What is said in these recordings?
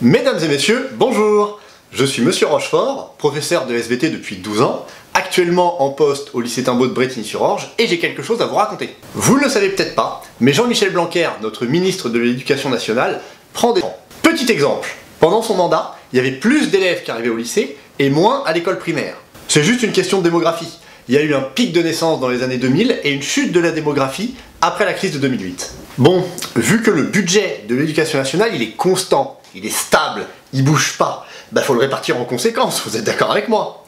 Mesdames et messieurs, bonjour. Je suis Monsieur Rochefort, professeur de SVT depuis 12 ans, actuellement en poste au lycée Timbaud de Brétigny-sur-Orge, et j'ai quelque chose à vous raconter. Vous ne le savez peut-être pas, mais Jean-Michel Blanquer, notre ministre de l'Éducation nationale, prend des... Petit exemple, pendant son mandat, il y avait plus d'élèves qui arrivaient au lycée et moins à l'école primaire. C'est juste une question de démographie. Il y a eu un pic de naissance dans les années 2000 et une chute de la démographie après la crise de 2008. Bon, vu que le budget de l'éducation nationale, il est constant, il est stable, il bouge pas, bah faut le répartir en conséquence, vous êtes d'accord avec moi?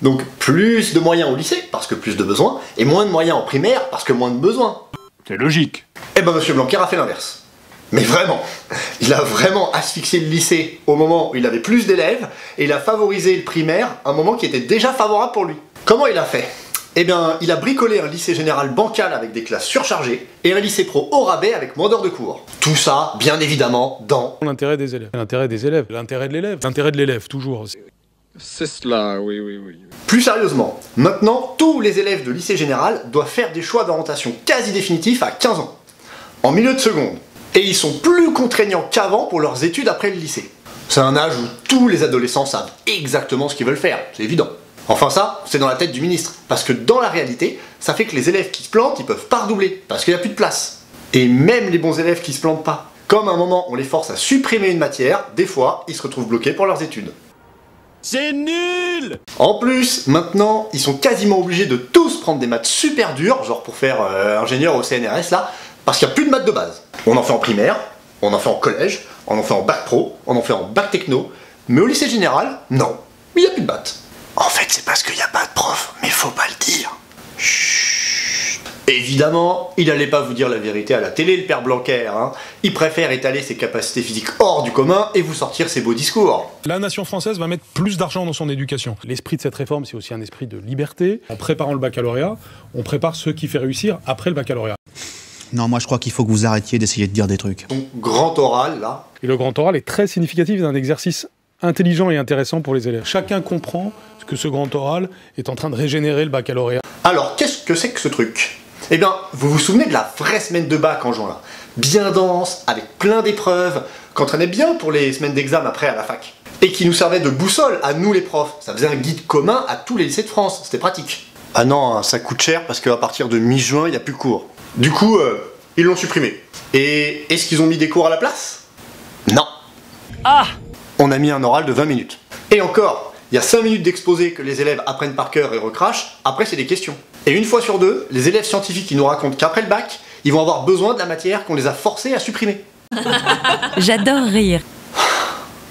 Donc plus de moyens au lycée, parce que plus de besoins, et moins de moyens en primaire, parce que moins de besoins. C'est logique. Eh ben Monsieur Blanquer a fait l'inverse. Mais vraiment, il a vraiment asphyxié le lycée au moment où il avait plus d'élèves, et il a favorisé le primaire à un moment qui était déjà favorable pour lui. Comment il a fait? Eh bien, il a bricolé un lycée général bancal avec des classes surchargées, et un lycée pro au rabais avec moins d'heures de cours. Tout ça, bien évidemment, dans... L'intérêt des élèves. L'intérêt des élèves. L'intérêt de l'élève. L'intérêt de l'élève, toujours. C'est cela, oui. Plus sérieusement, maintenant, tous les élèves de lycée général doivent faire des choix d'orientation quasi définitifs à 15 ans, en milieu de seconde. Et ils sont plus contraignants qu'avant pour leurs études après le lycée. C'est un âge où tous les adolescents savent exactement ce qu'ils veulent faire, c'est évident. Enfin ça, c'est dans la tête du ministre, parce que dans la réalité, ça fait que les élèves qui se plantent, ils peuvent pas redoubler, parce qu'il n'y a plus de place. Et même les bons élèves qui se plantent pas, comme à un moment on les force à supprimer une matière, des fois, ils se retrouvent bloqués pour leurs études. C'est nul! En plus, maintenant, ils sont quasiment obligés de tous prendre des maths super dures, genre pour faire ingénieur au CNRS là, parce qu'il n'y a plus de maths de base. On en fait en primaire, on en fait en collège, on en fait en bac pro, on en fait en bac techno, mais au lycée général, non, il n'y a plus de maths. En fait, c'est parce qu'il n'y a pas de prof, mais faut pas le dire. Chut. Évidemment, il allait pas vous dire la vérité à la télé, le père Blanquer, hein. Il préfère étaler ses capacités physiques hors du commun et vous sortir ses beaux discours. La nation française va mettre plus d'argent dans son éducation. L'esprit de cette réforme, c'est aussi un esprit de liberté. En préparant le baccalauréat, on prépare ceux qui fait réussir après le baccalauréat. Non, moi je crois qu'il faut que vous arrêtiez d'essayer de dire des trucs. Donc, grand oral, là. Et le grand oral est très significatif d'un exercice intelligent et intéressant pour les élèves. Chacun comprend que ce grand oral est en train de régénérer le baccalauréat. Alors, qu'est-ce que c'est que ce truc? Eh bien, vous vous souvenez de la vraie semaine de bac en juin, là? Bien dense, avec plein d'épreuves, qu'entraînait bien pour les semaines d'examen après à la fac. Et qui nous servait de boussole à nous les profs. Ça faisait un guide commun à tous les lycées de France, c'était pratique. Ah non, ça coûte cher parce qu'à partir de mi-juin, il n'y a plus de cours. Du coup, ils l'ont supprimé. Et est-ce qu'ils ont mis des cours à la place? Non. Ah! On a mis un oral de 20 minutes. Et encore, il y a 5 minutes d'exposé que les élèves apprennent par cœur et recrachent, après c'est des questions. Et une fois sur deux, les élèves scientifiques ils nous racontent qu'après le bac, ils vont avoir besoin de la matière qu'on les a forcés à supprimer. J'adore rire.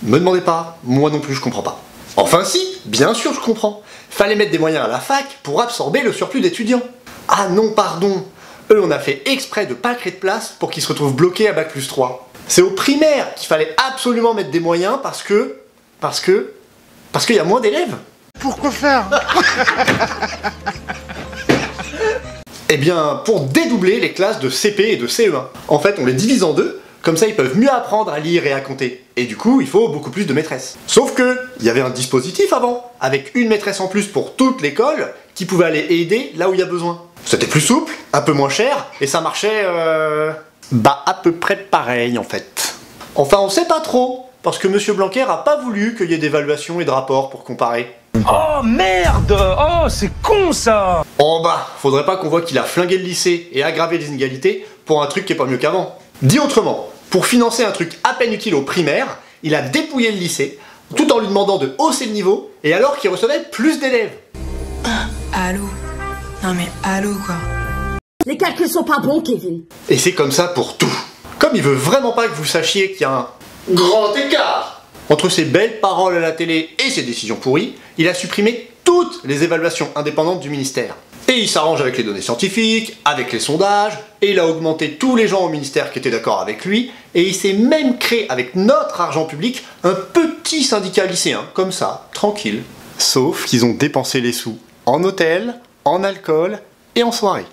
Me demandez pas, moi non plus je comprends pas. Enfin si, bien sûr je comprends. Fallait mettre des moyens à la fac pour absorber le surplus d'étudiants. Ah non, pardon. Eux on a fait exprès de pas créer de place pour qu'ils se retrouvent bloqués à bac+3. C'est au primaire qu'il fallait absolument mettre des moyens parce qu'il y a moins d'élèves. Pourquoi faire? Eh bien, pour dédoubler les classes de CP et de CE1. En fait, on les divise en deux, comme ça ils peuvent mieux apprendre à lire et à compter. Et du coup, il faut beaucoup plus de maîtresses. Sauf que, il y avait un dispositif avant, avec une maîtresse en plus pour toute l'école, qui pouvait aller aider là où il y a besoin. C'était plus souple, un peu moins cher, et ça marchait, bah à peu près pareil en fait. Enfin, on sait pas trop, parce que Monsieur Blanquer a pas voulu qu'il y ait d'évaluation et de rapports pour comparer. Oh merde! Oh c'est con ça! Oh bah, faudrait pas qu'on voit qu'il a flingué le lycée et aggravé les inégalités pour un truc qui est pas mieux qu'avant. Dit autrement, pour financer un truc à peine utile au primaire, il a dépouillé le lycée, tout en lui demandant de hausser le niveau, et alors qu'il recevait plus d'élèves. Allô? Non mais allô quoi? Les calculs sont pas bons, Kevin. Et c'est comme ça pour tout. Comme il veut vraiment pas que vous sachiez qu'il y a un grand écart entre ses belles paroles à la télé et ses décisions pourries, il a supprimé toutes les évaluations indépendantes du ministère. Et il s'arrange avec les données scientifiques, avec les sondages, et il a augmenté tous les gens au ministère qui étaient d'accord avec lui, et il s'est même créé avec notre argent public un petit syndicat lycéen, comme ça, tranquille. Sauf qu'ils ont dépensé les sous en hôtel, en alcool et en soirée.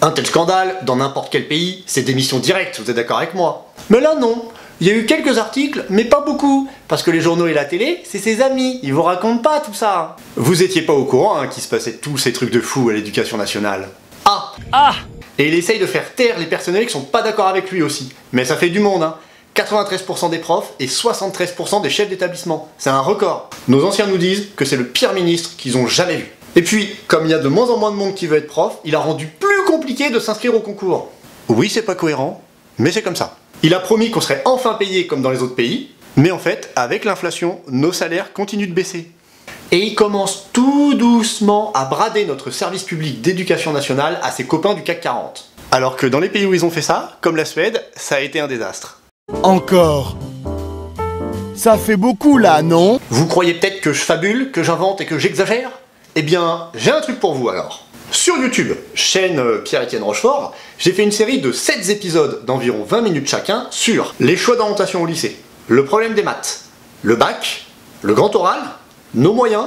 Un tel scandale, dans n'importe quel pays, c'est démission directe, vous êtes d'accord avec moi? Mais là non, il y a eu quelques articles, mais pas beaucoup, parce que les journaux et la télé, c'est ses amis, ils vous racontent pas tout ça. Vous étiez pas au courant qu'il se passait tous ces trucs de fou à l'éducation nationale. Ah! Et il essaye de faire taire les personnels qui sont pas d'accord avec lui aussi. Mais ça fait du monde, hein. 93% des profs et 73% des chefs d'établissement. C'est un record. Nos anciens nous disent que c'est le pire ministre qu'ils ont jamais vu. Et puis, comme il y a de moins en moins de monde qui veut être prof, il a rendu plus compliqué de s'inscrire au concours. Oui, c'est pas cohérent, mais c'est comme ça. Il a promis qu'on serait enfin payé comme dans les autres pays, mais en fait, avec l'inflation, nos salaires continuent de baisser. Et il commence tout doucement à brader notre service public d'éducation nationale à ses copains du CAC 40. Alors que dans les pays où ils ont fait ça, comme la Suède, ça a été un désastre. Encore. Ça fait beaucoup là, non? Vous croyez peut-être que je fabule, que j'invente et que j'exagère? Eh bien, j'ai un truc pour vous alors. Sur YouTube, chaîne Pierre-Étienne Rochefort, j'ai fait une série de 7 épisodes d'environ 20 minutes chacun sur les choix d'orientation au lycée, le problème des maths, le bac, le grand oral, nos moyens,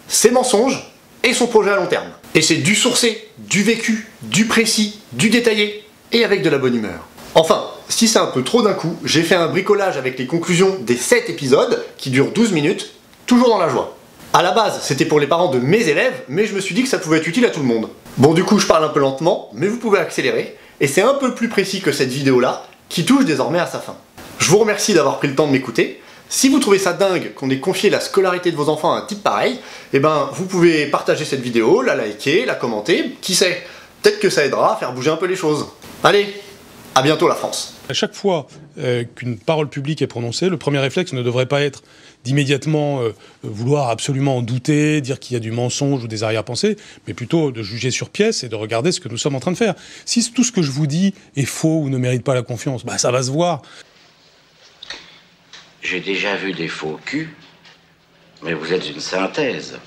ses mensonges et son projet à long terme. Et c'est du sourcé, du vécu, du précis, du détaillé et avec de la bonne humeur. Enfin, si c'est un peu trop d'un coup, j'ai fait un bricolage avec les conclusions des 7 épisodes qui durent 12 minutes, toujours dans la joie. À la base, c'était pour les parents de mes élèves, mais je me suis dit que ça pouvait être utile à tout le monde. Bon, du coup, je parle un peu lentement, mais vous pouvez accélérer, et c'est un peu plus précis que cette vidéo-là, qui touche désormais à sa fin. Je vous remercie d'avoir pris le temps de m'écouter. Si vous trouvez ça dingue qu'on ait confié la scolarité de vos enfants à un type pareil, eh ben, vous pouvez partager cette vidéo, la liker, la commenter, qui sait, peut-être que ça aidera à faire bouger un peu les choses. Allez, à bientôt la France. À chaque fois qu'une parole publique est prononcée, le premier réflexe ne devrait pas être d'immédiatement vouloir absolument en douter, dire qu'il y a du mensonge ou des arrière-pensées, mais plutôt de juger sur pièce et de regarder ce que nous sommes en train de faire. Si tout ce que je vous dis est faux ou ne mérite pas la confiance, bah ça va se voir. J'ai déjà vu des faux culs, mais vous êtes une synthèse.